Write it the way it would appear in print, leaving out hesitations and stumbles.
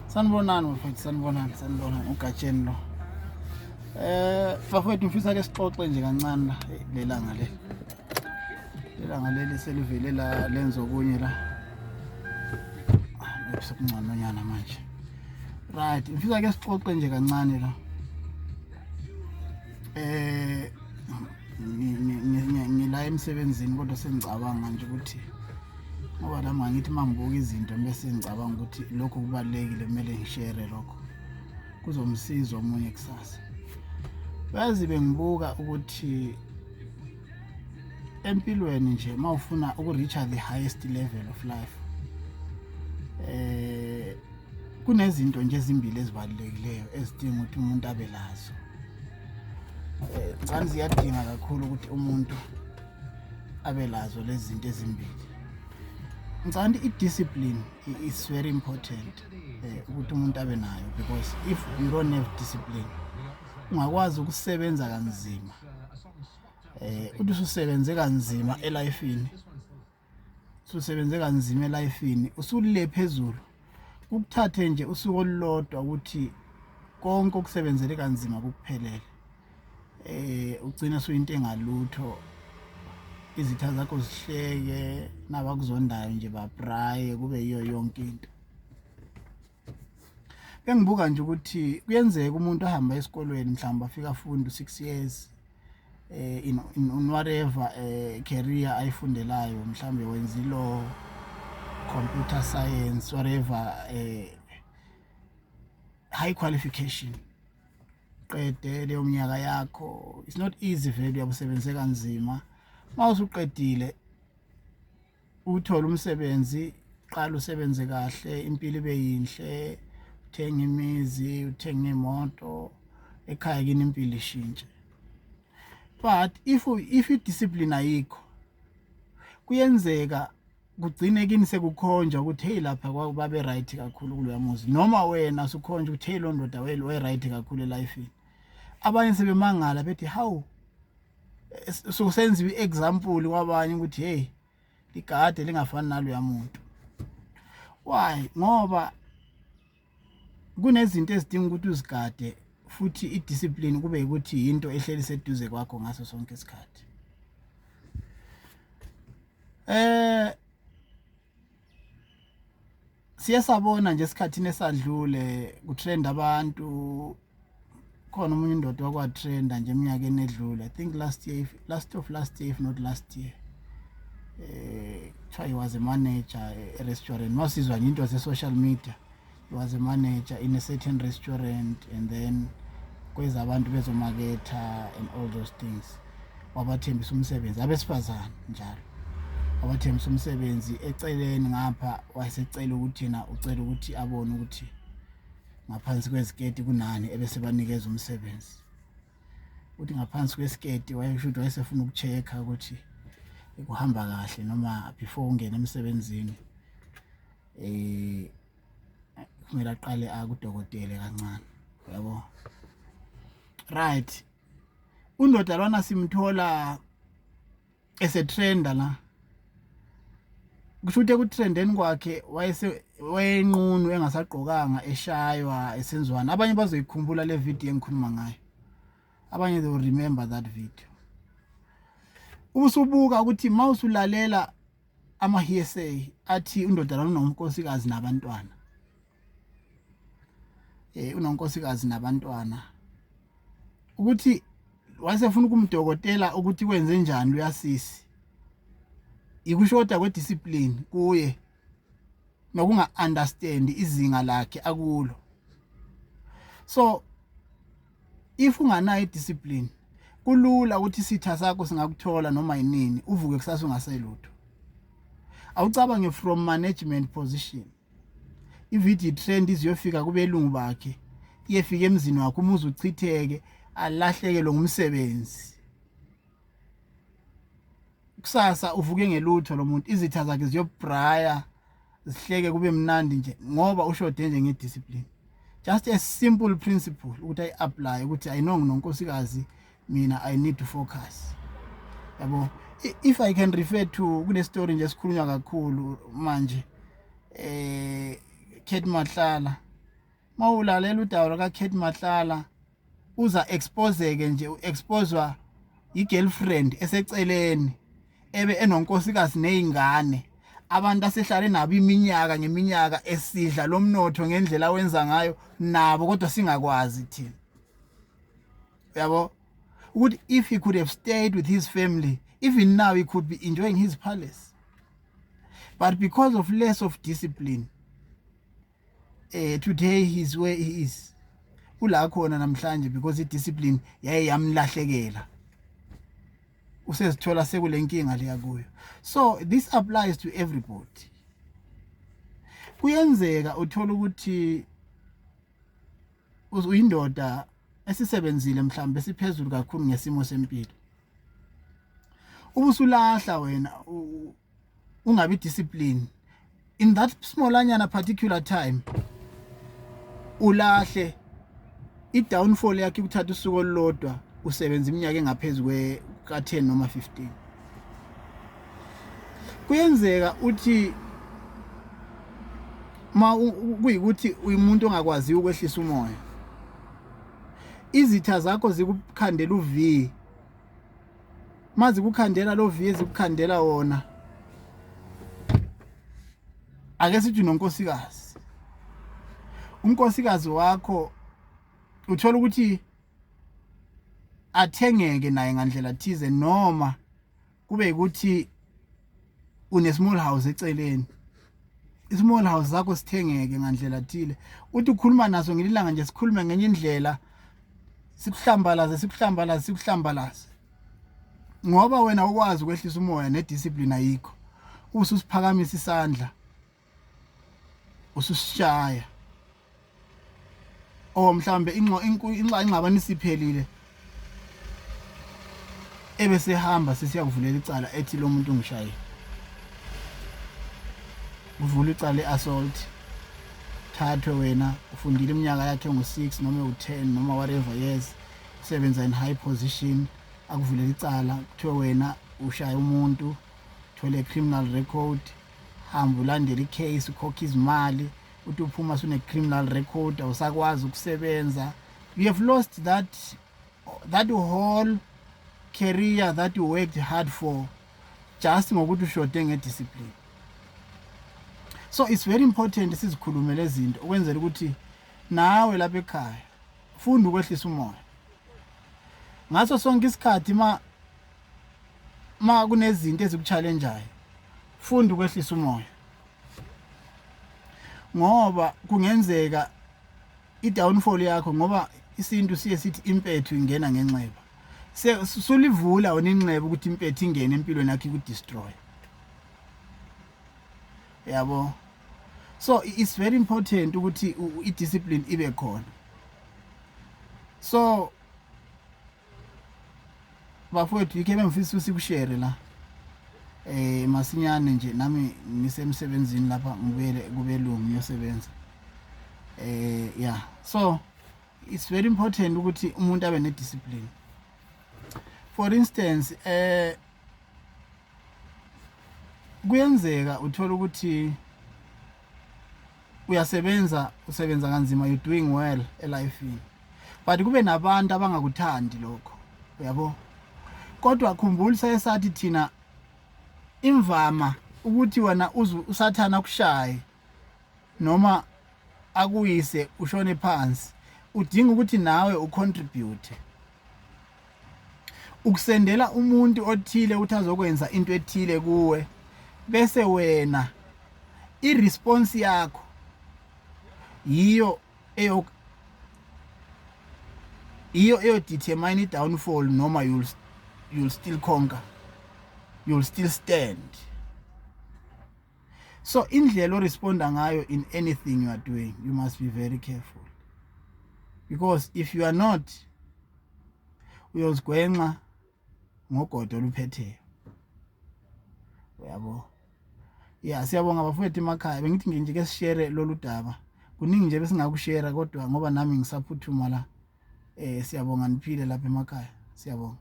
Sanibonani mfowethu, sanibonani ugatsheni lo. Bafowethu ngifisa ke sixoxe nje kancane lelanga le. Lelanga leli selivele la lenza okunye la. Sokuncanyana manje. Right, ngifisa ke sixoxe nje kancane la. Ngila emsebenzini kodwa sengicabanga nje ukuthi ngoba la mangithi mangibuka izinto bese ngicabanga ukuthi lokho kubalekile kumele ngishare lokho kuzomsiza omunye kusasa. Bazi bengibuka ukuthi empilweni nje mawufuna ukureacha the highest level of life kunezinto nje ezimbili ezibalulekileyo ezidinga ukuthi umuntu abe lazo. Ngani ziyadinga kakhulu ukuthi umuntu abe lazo lezi zinto ezimbili. Ngicabanga i-discipline is very important ukuthi umuntu abe nayo, because if you don't have discipline ungakwazi ukusebenza kanzima. Uthi ususebenze kanzima elifini, usulile phezulu ukuthathe nje usuku olulodwa ukuthi konke okusebenzele kanzima kuphelele. Ugcina suyinto engalutho, izitha zakho zihleke, nabakuzondayo nje babraye kube yiyo yonke into. Bengibuka nje ukuthi kuyenzeka umuntu ahamba esikolweni mhlawumbe afika afunda 6 years in whatever career ayifundelayo, mhlawumbe wenza law, computer science, whatever high qualification. Qede leyo minyaka yakho, it's not easy vele uyabusebenze kanzima. Mawusuqedile uthola umsebenzi, qala usebenze kahle, impilo ibe yinhle, uthenga imizi, uthenga imoto, ekhaya kini impilo ishintshe. But if i-discipline ayikho, kuyenzeka kugcine kini sekukhonja ukuthi hey lapha kwababe right kakhulu kuloya muzi, noma wena usukhonja ukuthi hey lo ndoda we right kakhulu elifini. Abanye sebemangala bethi how so senziwe example kwabanye ukuthi hey ligade lingafani naloya muntu. Why? Ngoba kunezinto ezidinga ukuthi uzigade, futhi i-discipline kube ukuthi into ehleli seduze kwakho ngaso sonke isikhathi. Siyasabona nje esikhathini esadlule kutrend abantu, khona umunye indoda wakwatrenda nje eminyakeni edlule, I think last year if not last year. He was a manager a restaurant. Masizwa nje into ze-social media. He was a manager in a certain restaurant, and then kweza abantu bezomaketha and all those things. Wabathembisa umsebenzi abesifazana njalo. Wabathembisa umsebenzi eceleni ngapha, wayesecela ukuthi yena ucela ukuthi abone ukuthi ngaphansi kwesiketi kunani ebese banikeza umsebenzi. Uthi ngaphansi kwesiketi wayeshuthi wayesefuna ukuchecka ukuthi kuhamba kahle noma before ungena emsebenzini kumele aqale akudokotela kancane, yabo. Right, undoda lwana simthola esetrenda la. Kusho ukuthi ekutrendeni kwakhe wayenqunu engasagqokanga, eshaywa, esenzwana. Abanye bazoyikhumbula le video engikhuluma ngayo, abanye they will remember that video. Usubuka ukuthi mawusulalela ama hearsay athi undoda lwana unonkosikazi nabantwana, unonkosikazi nabantwana, ukuthi wayesefuna ukumdokotela ukuthi kwenze njani uyasisi. Ikushoda kwe-discipline kuye nokunga understand izinga lakhe akulo. So if unganayo i-discipline kulula ukuthi isitha sakho singakuthola noma yinini, uvuke kusasa ungaselutho. Awucabange from management position, ividiyo trend iziyofika kubelungu bakhe, iyefika emzini wakho, umuzi uchitheke, alahlekelwe ngumsebenzi. Kusasa uvuke ngelutho lo muntu, izitha zakhe ziyobraya, zihleke kube mnandi nje ngoba ushode nje nge-discipline. Just a simple principle ukuthi ayi-apply ukuthi I know nginonkosikazi, mina I need to focus, yabo. If I can refer to kune story nje esikhulunywa kakhulu manje, Kate Mahlala mawulalela udaba lakaKate Mahlala uza exposeke nje exposewa igirlfriend eseceleni ebe enonkosikazi nezingane abantu asehlale nabo iminyaka ngeminyaka esidla lomnotho ngendlela wenza ngayo nabo kodwa singakwazi thina yabo ukuthi if he could have stayed with his family even now he could be enjoying his palace, but because of less of discipline today he's where he is ula khona namhlanje because idiscipline yaye yamlahlekela usezithola sekulenkinga leya kuyo. So this applies to everybody. Kuyenzeka uthola ukuthi uyindoda esisebenzile mhlawumbe siphezulu kakhulu ngesimo sempilo, ubusulahla wena ungabi discipline in that small anyana particular time, ulahle i-downfall yakhe ukuthatha usuku olulodwa usebenza iminyaka engaphezulu ka-10 noma 15. Kuyenzeka uthi ma kuyikuthi umuntu ongakwazi ukwehlisa umoya, izitha zakho zikukhandela uV, mazi kukhandela lo V ezikukhandela wona, ake sithi nonkosikazi, unkosikazi wakho uthola ukuthi athengeke naye ngandlela thize noma kube ukuthi une small house eceleni, small house zakho sithengeke ngandlela thile, uthi ukhuluma naso ngililanga nje sikhulume ngenye indlela, sikuhlambalaze ngoba wena ukwazi ukwehlisa umoya nediscipline ayikho, ususiphakamisa isandla ususishaya mhlambe ingxabano isiphelile ebese hamba sesiyakuvulela icala ethi lo muntu ungishaye, uvula icala le-assault, thathwe wena ufundile iminyaka yakhe ngo-6 noma u-10 noma whatever years, usebenza in high position, akuvulela icala kuthiwe wena ushaya umuntu, uthole criminal record, hamba ulandela icase, ukhokha izimali, uthi uphuma sune criminal record, awusakwazi ukusebenza, you have lost that whole career that you worked hard for just ngokuthi ushode ngediscipline. So it's very important sizikhulume lezi zinto ukwenzela ukuthi nawe lapha ekhaya funda ukwehlisa umoya ngaso sonke isikhathi ma kunezinto ezikuchallengeayo, funda ukwehlisa umoya ngoba kungenzeka i-downfall yakho, ngoba isintu siye sithi impethu ingena ngenxeba, sulivula wona inxeba ukuthi impethu ingene empilweni yakhe ikudestroy, yabo. So it's very important ukuthi i-discipline ibe khona. So bafowethu ikhe bengifisa sikushare la masinyane nje nami ngisemsebenzini lapha ngibuyele kubelungu ngiyosebenza, yeah. So it's very important ukuthi umuntu abe ne discipline. For instance kuyenzeka uthola ukuthi usebenza kanzima, you doing well elifini, but kube nabantu abangakuthandi lokho, yabo. Kodwa khumbula esathi thina imvama ukuthi wena usathana kushaye noma akuyise ushone phansi, udinga ukuthi nawe ucontribute, ukusendela umuntu othile uthi azokwenza into ethile kuwe, bese wena i-response yakho yiyo determine i-downfall noma you'll still conquer, you'll still stand. So indlela oresponda ngayo in anything you are doing, you must be very careful, because if you are not, uyozigwenxa ngogodo oluphetheyo, yabo. Yeah, siyabonga bafowethu emakhaya, bengithi nje ke sishare lolu daba, kuningi nje besingakushare kodwa ngoba nami ngisaphuthuma la, siyabonga niphile lapha emakhaya, siyabonga.